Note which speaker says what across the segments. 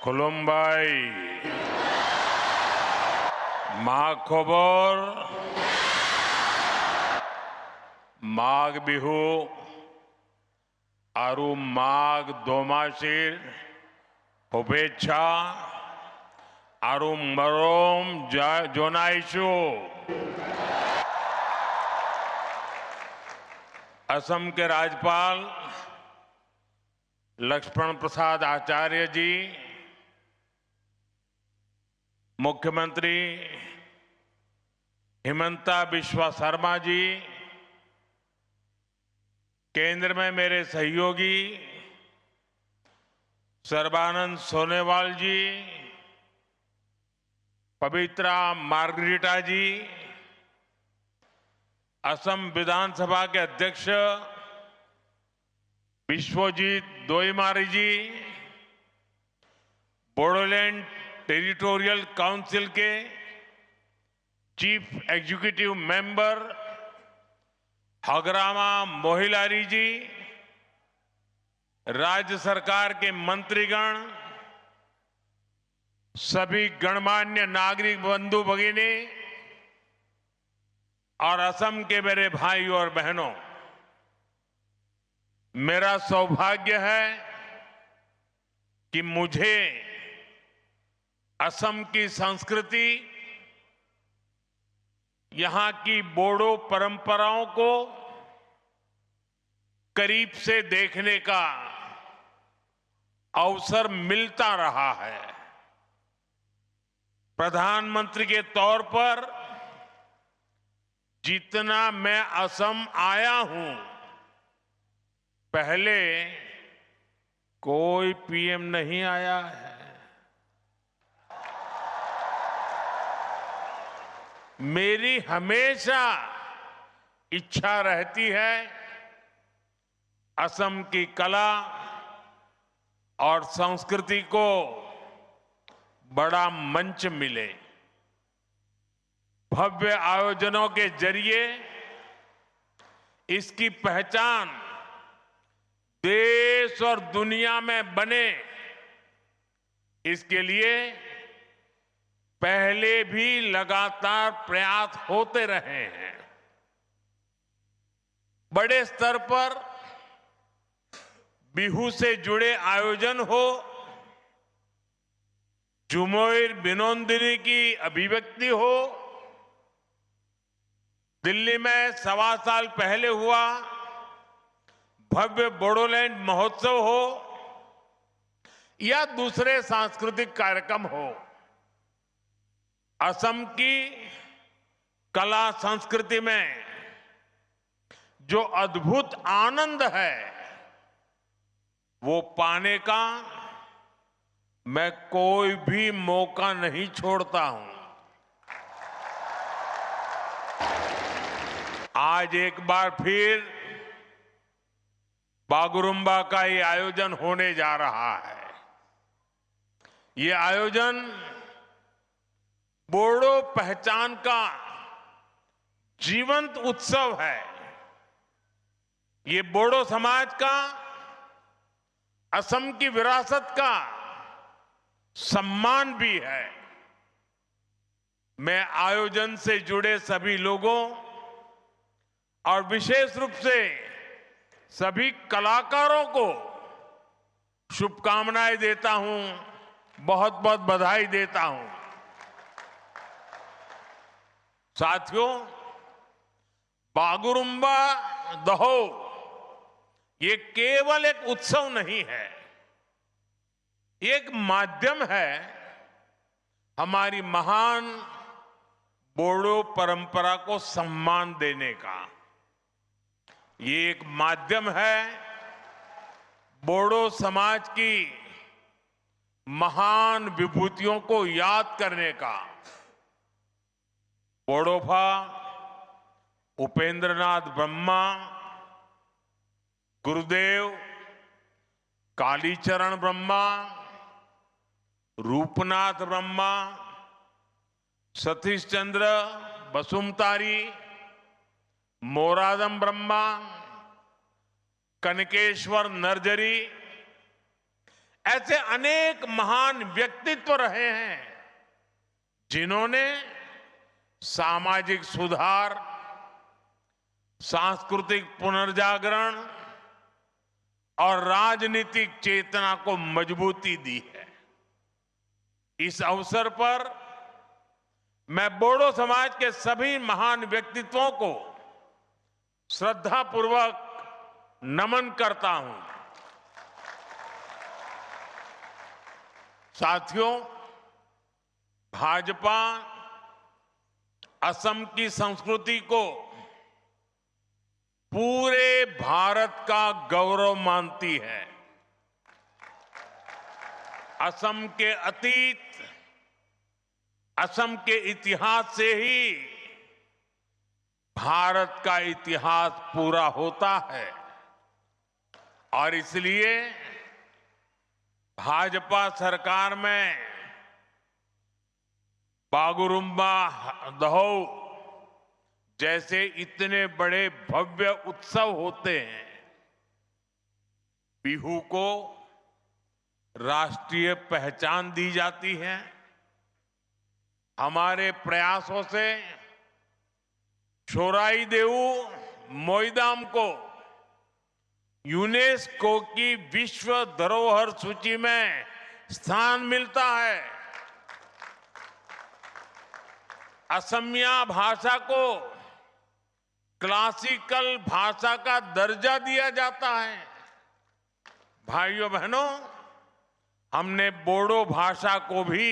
Speaker 1: खुलुमबाई मा खबर माघ बिहू आरु माघ दोमासीर शुभेच्छा आरु मरोम जोनाइशु। असम के राज्यपाल लक्ष्मण प्रसाद आचार्य जी, मुख्यमंत्री हिमंता बिस्वा शर्मा जी, केंद्र में मेरे सहयोगी सर्बानंद सोनोवाल जी, पवित्रा मार्गरीटा जी, असम विधानसभा के अध्यक्ष विश्वजीत दोईमारी जी, बोडोलैंड टेरिटोरियल काउंसिल के chief executive member Hagrama Mohilary ji, राज्य सरकार के मंत्रीगण, सभी गणमान्य नागरिक बंधु भगिनी और असम के मेरे भाइयों और बहनों, मेरा सौभाग्य है कि मुझे असम की संस्कृति, यहां की बोडो परंपराओं को करीब से देखने का अवसर मिलता रहा है। प्रधानमंत्री के तौर पर जितना मैं असम आया हूं, पहले कोई पीएम नहीं आया है। मेरी हमेशा इच्छा रहती है असम की कला और संस्कृति को बड़ा मंच मिले। भव्य आयोजनों के जरिए इसकी पहचान देश और दुनिया में बने, इसके लिए पहले भी लगातार प्रयास होते रहे हैं। बड़े स्तर पर बिहू से जुड़े आयोजन हो, झुमोर बिनोंदिनी की अभिव्यक्ति हो, दिल्ली में 1.25 साल पहले हुआ भव्य बोडोलैंड महोत्सव हो या दूसरे सांस्कृतिक कार्यक्रम हो, असम की कला संस्कृति में जो अद्भुत आनंद है, वो पाने का मैं कोई भी मौका नहीं छोड़ता हूं। आज एक बार फिर बागुरुम्बा का ये आयोजन होने जा रहा है। ये आयोजन बोडो पहचान का जीवंत उत्सव है। ये बोडो समाज का, असम की विरासत का सम्मान भी है। मैं आयोजन से जुड़े सभी लोगों और विशेष रूप से सभी कलाकारों को शुभकामनाएं देता हूं, बहुत बहुत बधाई देता हूं। साथियों, बागुरुम्बा दहो ये केवल एक उत्सव नहीं है, एक माध्यम है हमारी महान बोडो परंपरा को सम्मान देने का। ये एक माध्यम है बोडो समाज की महान विभूतियों को याद करने का। बोडोफा उपेंद्रनाथ ब्रह्मा, गुरुदेव कालीचरण ब्रह्मा, रूपनाथ ब्रह्मा, सतीश चंद्र बसुमतारी, मोरादम ब्रह्मा, कनकेश्वर नरजरी ऐसे अनेक महान व्यक्तित्व रहे हैं जिन्होंने सामाजिक सुधार, सांस्कृतिक पुनर्जागरण और राजनीतिक चेतना को मजबूती दी है। इस अवसर पर मैं बोडो समाज के सभी महान व्यक्तित्वों को श्रद्धापूर्वक नमन करता हूं। साथियों, भाजपा असम की संस्कृति को पूरे भारत का गौरव मानती है। असम के अतीत, असम के इतिहास से ही भारत का इतिहास पूरा होता है और इसलिए भाजपा सरकार में बागुरुम्बा दहौ जैसे इतने बड़े भव्य उत्सव होते हैं। बिहू को राष्ट्रीय पहचान दी जाती है। हमारे प्रयासों से छोराई देऊ मोईदाम को यूनेस्को की विश्व धरोहर सूची में स्थान मिलता है। असमिया भाषा को क्लासिकल भाषा का दर्जा दिया जाता है। भाइयों बहनों, हमने बोडो भाषा को भी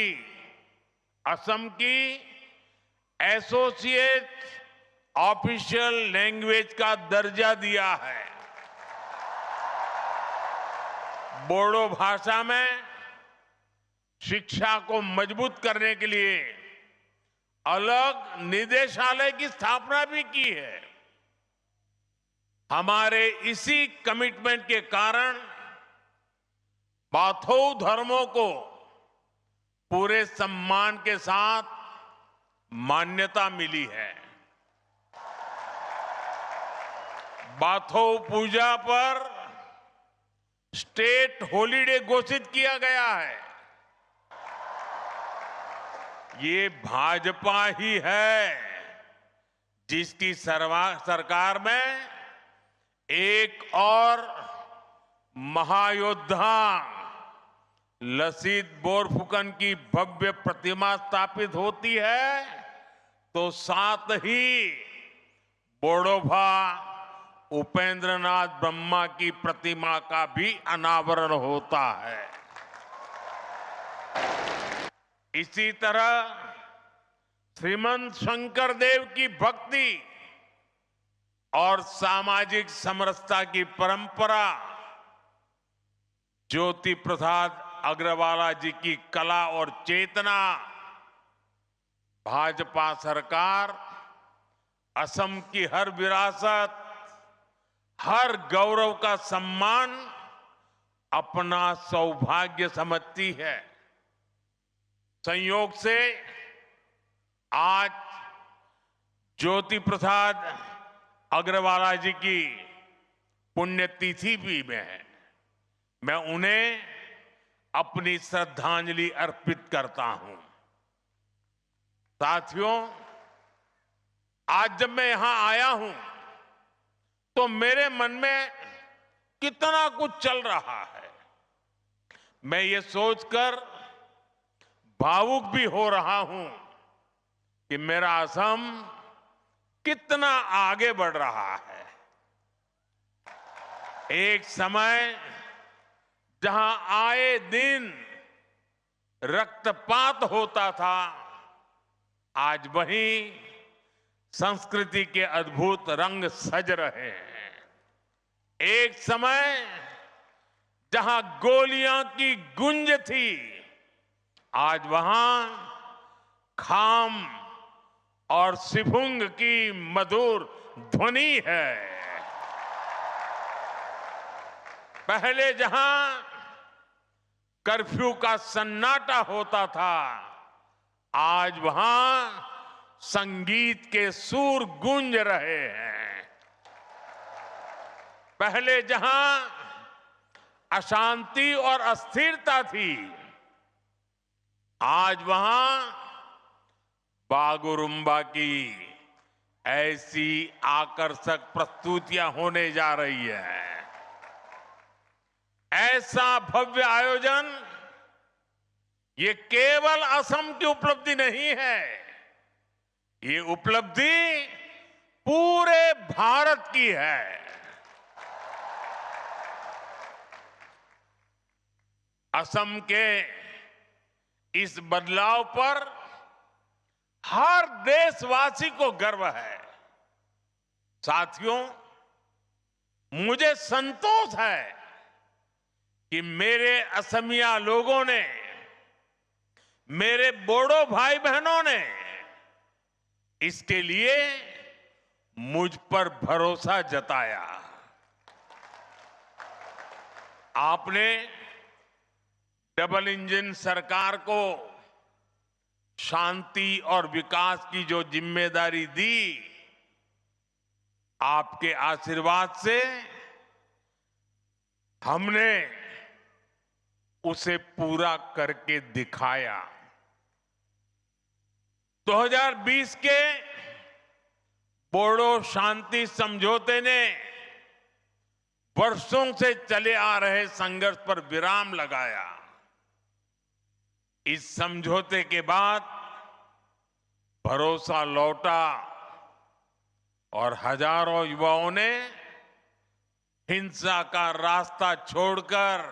Speaker 1: असम की एसोसिएट ऑफिशियल लैंग्वेज का दर्जा दिया है। बोडो भाषा में शिक्षा को मजबूत करने के लिए अलग निदेशालय की स्थापना भी की है। हमारे इसी कमिटमेंट के कारण बाथौ धर्मों को पूरे सम्मान के साथ मान्यता मिली है। बाथौ पूजा पर स्टेट हॉलिडे घोषित किया गया है। ये भाजपा ही है जिसकी सरकार में एक और महायोद्धा लसीत बोरफुकन की भव्य प्रतिमा स्थापित होती है तो साथ ही बोडोभा उपेंद्रनाथ ब्रह्मा की प्रतिमा का भी अनावरण होता है। इसी तरह श्रीमंत शंकर देव की भक्ति और सामाजिक समरसता की परंपरा, ज्योति प्रसाद अग्रवाला जी की कला और चेतना, भाजपा सरकार असम की हर विरासत, हर गौरव का सम्मान अपना सौभाग्य समझती है। संयोग से आज ज्योति प्रसाद अग्रवाला जी की पुण्यतिथि भी में है। मैं उन्हें अपनी श्रद्धांजलि अर्पित करता हूं। साथियों, आज जब मैं यहां आया हूं तो मेरे मन में कितना कुछ चल रहा है। मैं ये सोचकर भावुक भी हो रहा हूं कि मेरा असम कितना आगे बढ़ रहा है। एक समय जहां आए दिन रक्तपात होता था, आज वहीं संस्कृति के अद्भुत रंग सज रहे हैं। एक समय जहां गोलियां की गूंज थी, आज वहां खाम और सिफुंग की मधुर ध्वनि है। पहले जहां कर्फ्यू का सन्नाटा होता था, आज वहां संगीत के सुर गूंज रहे हैं। पहले जहां अशांति और अस्थिरता थी, आज वहां बागुरुम्बा की ऐसी आकर्षक प्रस्तुतियां होने जा रही है। ऐसा भव्य आयोजन ये केवल असम की उपलब्धि नहीं है, ये उपलब्धि पूरे भारत की है। असम के इस बदलाव पर हर देशवासी को गर्व है। साथियों, मुझे संतोष है कि मेरे असमिया लोगों ने, मेरे बोडो भाई बहनों ने इसके लिए मुझ पर भरोसा जताया। आपने डबल इंजन सरकार को शांति और विकास की जो जिम्मेदारी दी, आपके आशीर्वाद से हमने उसे पूरा करके दिखाया। 2020 के बोडो शांति समझौते ने वर्षों से चले आ रहे संघर्ष पर विराम लगाया। इस समझौते के बाद भरोसा लौटा और हजारों युवाओं ने हिंसा का रास्ता छोड़कर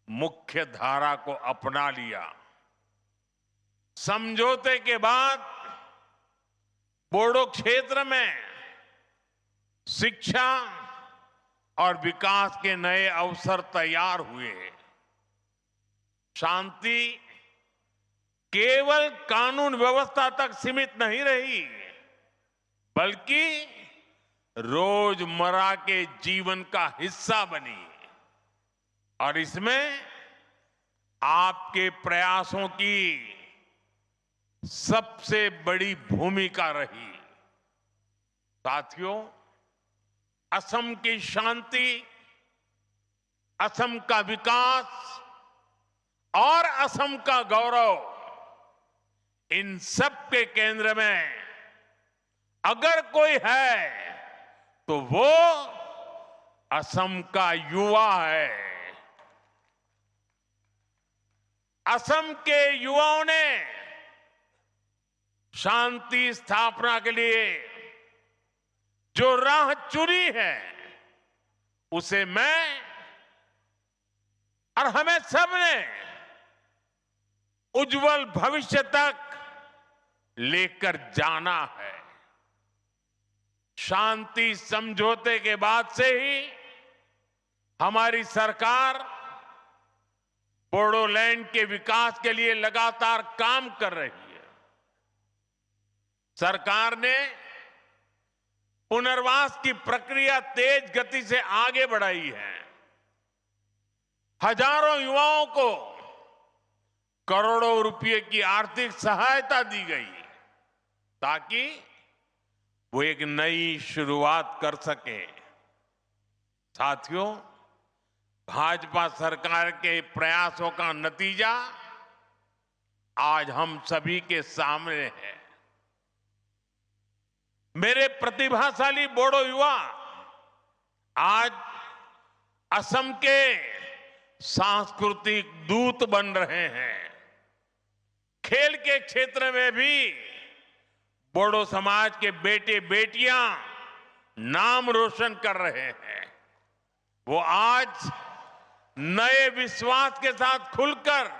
Speaker 1: मुख्य धारा को अपना लिया। समझौते के बाद बोडो क्षेत्र में शिक्षा और विकास के नए अवसर तैयार हुए। शांति केवल कानून व्यवस्था तक सीमित नहीं रही, बल्कि रोजमर्रा के जीवन का हिस्सा बनी। और इसमें आपके प्रयासों की सबसे बड़ी भूमिका रही। साथियों, असम की शांति, असम का विकास और असम का गौरव, इन सब के केंद्र में अगर कोई है तो वो असम का युवा है। असम के युवाओं ने शांति स्थापना के लिए जो राह चुनी है, उसे मैं और हमें सबने उज्जवल भविष्य तक लेकर जाना है। शांति समझौते के बाद से ही हमारी सरकार बोडोलैंड के विकास के लिए लगातार काम कर रही है। सरकार ने पुनर्वास की प्रक्रिया तेज गति से आगे बढ़ाई है। हजारों युवाओं को करोड़ों रुपए की आर्थिक सहायता दी गई ताकि वो एक नई शुरुआत कर सके। साथियों, भाजपा सरकार के प्रयासों का नतीजा आज हम सभी के सामने है। मेरे प्रतिभाशाली बोडो युवा आज असम के सांस्कृतिक दूत बन रहे हैं। खेल के क्षेत्र में भी बोडो समाज के बेटे बेटियां नाम रोशन कर रहे हैं। वो आज नए विश्वास के साथ खुलकर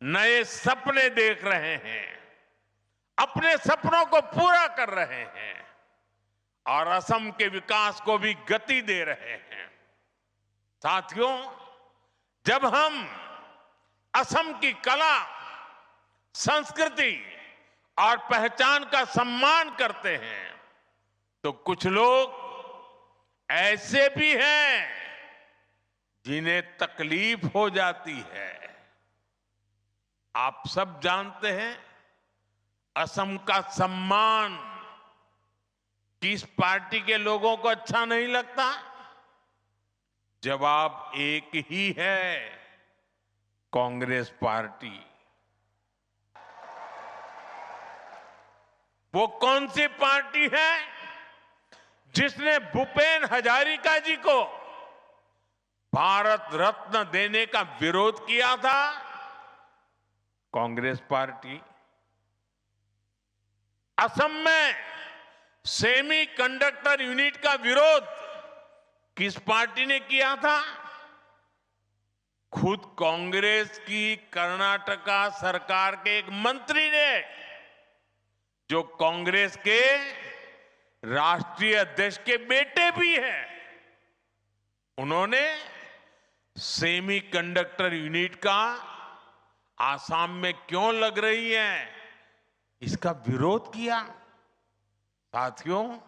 Speaker 1: नए सपने देख रहे हैं, अपने सपनों को पूरा कर रहे हैं और असम के विकास को भी गति दे रहे हैं। साथियों, जब हम असम की कला, संस्कृति और पहचान का सम्मान करते हैं तो कुछ लोग ऐसे भी हैं जिन्हें तकलीफ हो जाती है। आप सब जानते हैं, असम का सम्मान किस पार्टी के लोगों को अच्छा नहीं लगता? जवाब एक ही है, कांग्रेस पार्टी। वो कौन सी पार्टी है जिसने भूपेन हजारिका जी को भारत रत्न देने का विरोध किया था? कांग्रेस पार्टी। असम में सेमी कंडक्टर यूनिट का विरोध किस पार्टी ने किया था? खुद कांग्रेस की कर्नाटका सरकार के एक मंत्री ने, जो कांग्रेस के राष्ट्रीय अध्यक्ष के बेटे भी हैं, उन्होंने सेमी कंडक्टर यूनिट का आसाम में क्यों लग रही है, इसका विरोध किया। साथियों,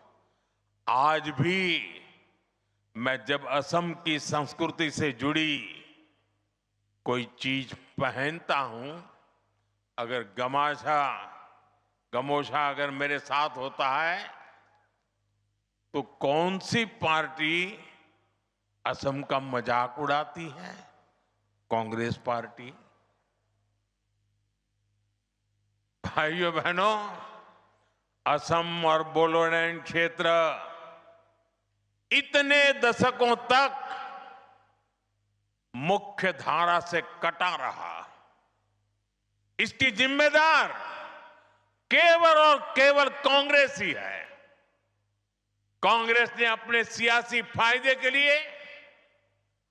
Speaker 1: आज भी मैं जब असम की संस्कृति से जुड़ी कोई चीज पहनता हूं, अगर गमोछा अगर मेरे साथ होता है, तो कौन सी पार्टी असम का मजाक उड़ाती है? कांग्रेस पार्टी। भाइयों बहनों, असम और बोडोलैंड क्षेत्र इतने दशकों तक मुख्य धारा से कटा रहा। इसकी जिम्मेदार केवल और केवल कांग्रेस ही है। कांग्रेस ने अपने सियासी फायदे के लिए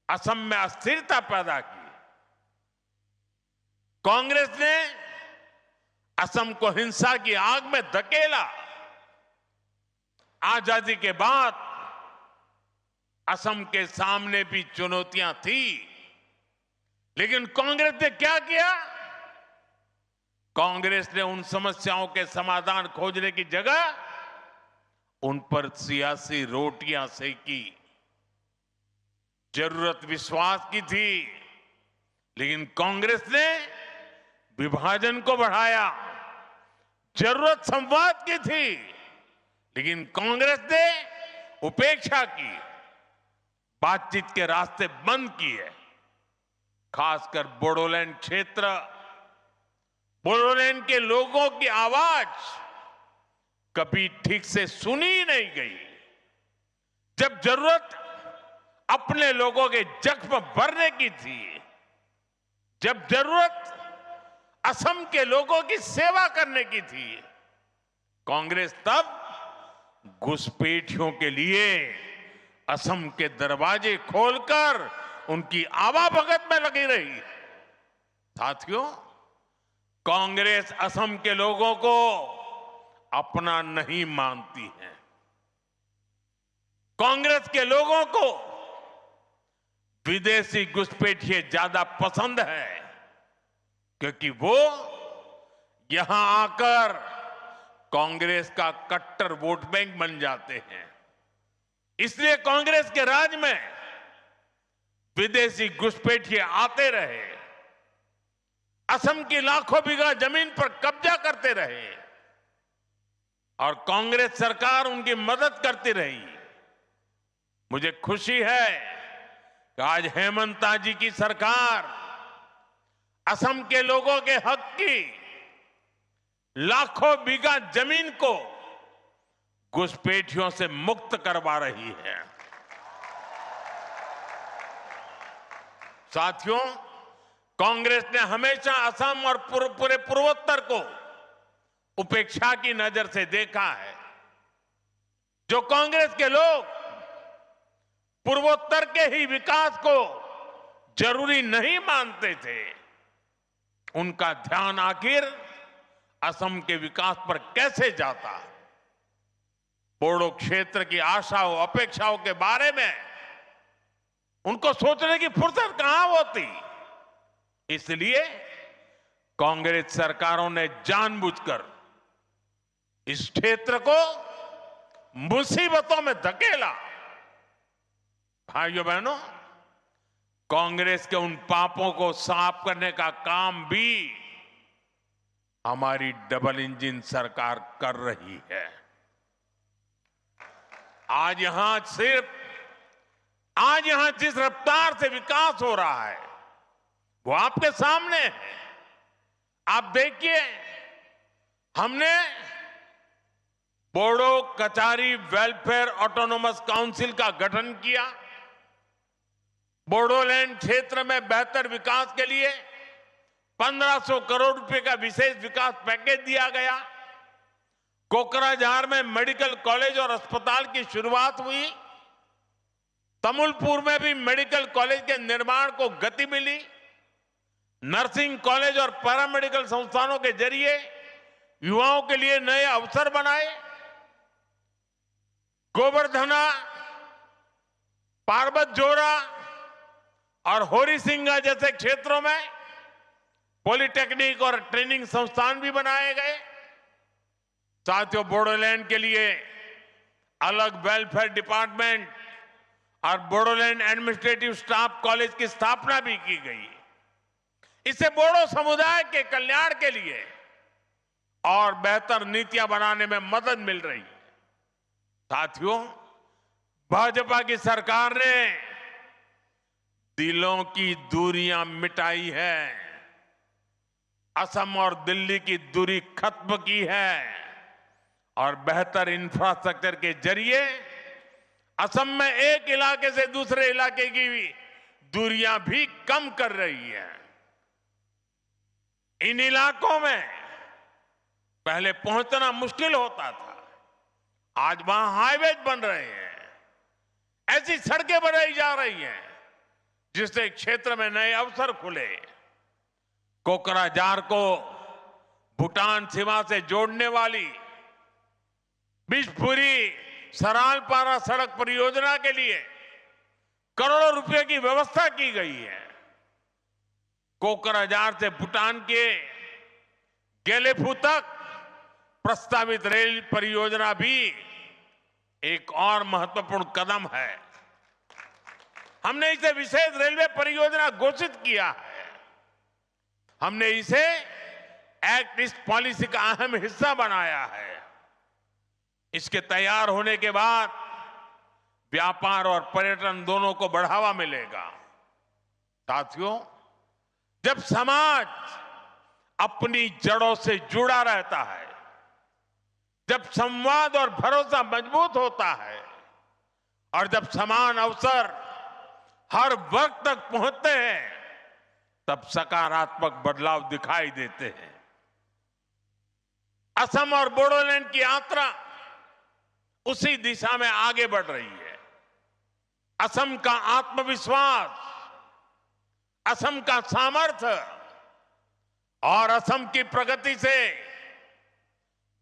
Speaker 1: असम में अस्थिरता पैदा की। कांग्रेस ने असम को हिंसा की आग में धकेला। आजादी के बाद असम के सामने भी चुनौतियां थी, लेकिन कांग्रेस ने क्या किया? कांग्रेस ने उन समस्याओं के समाधान खोजने की जगह उन पर सियासी रोटियां सेकी। जरूरत विश्वास की थी, लेकिन कांग्रेस ने विभाजन को बढ़ाया। जरूरत संवाद की थी, लेकिन कांग्रेस ने उपेक्षा की, बातचीत के रास्ते बंद किए। खासकर बोडोलैंड क्षेत्र, बोडोलैंड के लोगों की आवाज कभी ठीक से सुनी ही नहीं गई। जब जरूरत अपने लोगों के जख्म भरने की थी, जब जरूरत असम के लोगों की सेवा करने की थी, कांग्रेस तब घुसपैठियों के लिए असम के दरवाजे खोलकर उनकी आवाभगत में लगी रही। साथियों, कांग्रेस असम के लोगों को अपना नहीं मानती है। कांग्रेस के लोगों को विदेशी घुसपैठिए ज्यादा पसंद है, क्योंकि वो यहां आकर कांग्रेस का कट्टर वोट बैंक बन जाते हैं। इसलिए कांग्रेस के राज में विदेशी घुसपैठिए आते रहे, असम की लाखों बीघा जमीन पर कब्जा करते रहे और कांग्रेस सरकार उनकी मदद करती रही। मुझे खुशी है कि आज हेमंता जी की सरकार असम के लोगों के हक की लाखों बीघा जमीन को घुसपैठियों से मुक्त करवा रही है। साथियों, कांग्रेस ने हमेशा असम और पूरे पूर्वोत्तर को उपेक्षा की नजर से देखा है। जो कांग्रेस के लोग पूर्वोत्तर के ही विकास को जरूरी नहीं मानते थे, उनका ध्यान आखिर असम के विकास पर कैसे जाता। बोडो क्षेत्र की आशाओं अपेक्षाओं के बारे में उनको सोचने की फुर्सत कहां होती। इसलिए कांग्रेस सरकारों ने जानबूझकर इस क्षेत्र को मुसीबतों में धकेला। भाइयों बहनों, कांग्रेस के उन पापों को साफ करने का काम भी हमारी डबल इंजन सरकार कर रही है। आज यहां सिर्फ आज यहां जिस रफ्तार से विकास हो रहा है वो आपके सामने है। आप देखिए, हमने Bodo Kachari welfare autonomous council का गठन किया। बोडोलैंड क्षेत्र में बेहतर विकास के लिए 1500 करोड़ रुपए का विशेष विकास पैकेज दिया गया। कोकराझार में मेडिकल कॉलेज और अस्पताल की शुरुआत हुई। तमुलपुर में भी मेडिकल कॉलेज के निर्माण को गति मिली। नर्सिंग कॉलेज और पैरामेडिकल संस्थानों के जरिए युवाओं के लिए नए अवसर बनाए। गोवर्धना, पार्वतजोरा और होरीसिंगा जैसे क्षेत्रों में पॉलिटेक्निक और ट्रेनिंग संस्थान भी बनाए गए। साथियों, बोडोलैंड के लिए अलग वेलफेयर डिपार्टमेंट और बोडोलैंड एडमिनिस्ट्रेटिव स्टाफ कॉलेज की स्थापना भी की गई। इससे बोडो समुदाय के कल्याण के लिए और बेहतर नीतियां बनाने में मदद मिल रही है। साथियों, भाजपा की सरकार ने दिलों की दूरियां मिटाई है, असम और दिल्ली की दूरी खत्म की है और बेहतर इंफ्रास्ट्रक्चर के जरिए असम में एक इलाके से दूसरे इलाके की दूरियां भी कम कर रही है। इन इलाकों में पहले पहुंचना मुश्किल होता था, आज वहां हाईवेज बन रहे हैं, ऐसी सड़कें बनाई जा रही हैं जिससे क्षेत्र में नए अवसर खुले। कोकराझार को भूटान सीमा से जोड़ने वाली बिशपुरी सरालपारा सड़क परियोजना के लिए करोड़ों रुपए की व्यवस्था की गई है। कोकराझार से भूटान के गेलेफू तक प्रस्तावित रेल परियोजना भी एक और महत्वपूर्ण कदम है। हमने इसे विशेष रेलवे परियोजना घोषित किया है। हमने इसे एक्ट ईस्ट पॉलिसी का अहम हिस्सा बनाया है। इसके तैयार होने के बाद व्यापार और पर्यटन दोनों को बढ़ावा मिलेगा। साथियों, जब समाज अपनी जड़ों से जुड़ा रहता है, जब संवाद और भरोसा मजबूत होता है और जब समान अवसर हर वर्ग तक पहुंचते हैं, तब सकारात्मक बदलाव दिखाई देते हैं। असम और बोडोलैंड की यात्रा उसी दिशा में आगे बढ़ रही है। असम का आत्मविश्वास, असम का सामर्थ्य और असम की प्रगति से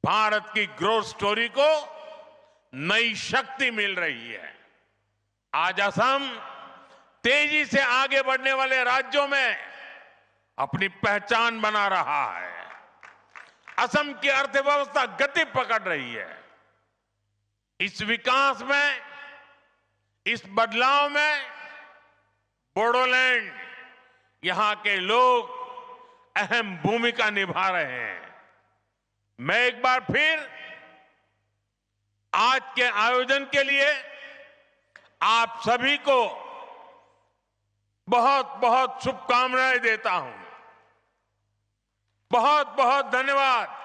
Speaker 1: भारत की ग्रोथ स्टोरी को नई शक्ति मिल रही है। आज असम तेजी से आगे बढ़ने वाले राज्यों में अपनी पहचान बना रहा है। असम की अर्थव्यवस्था गति पकड़ रही है। इस विकास में, इस बदलाव में बोडोलैंड, यहां के लोग अहम भूमिका निभा रहे हैं। मैं एक बार फिर आज के आयोजन के लिए आप सभी को बहुत बहुत शुभकामनाएं देता हूं। बहुत बहुत धन्यवाद।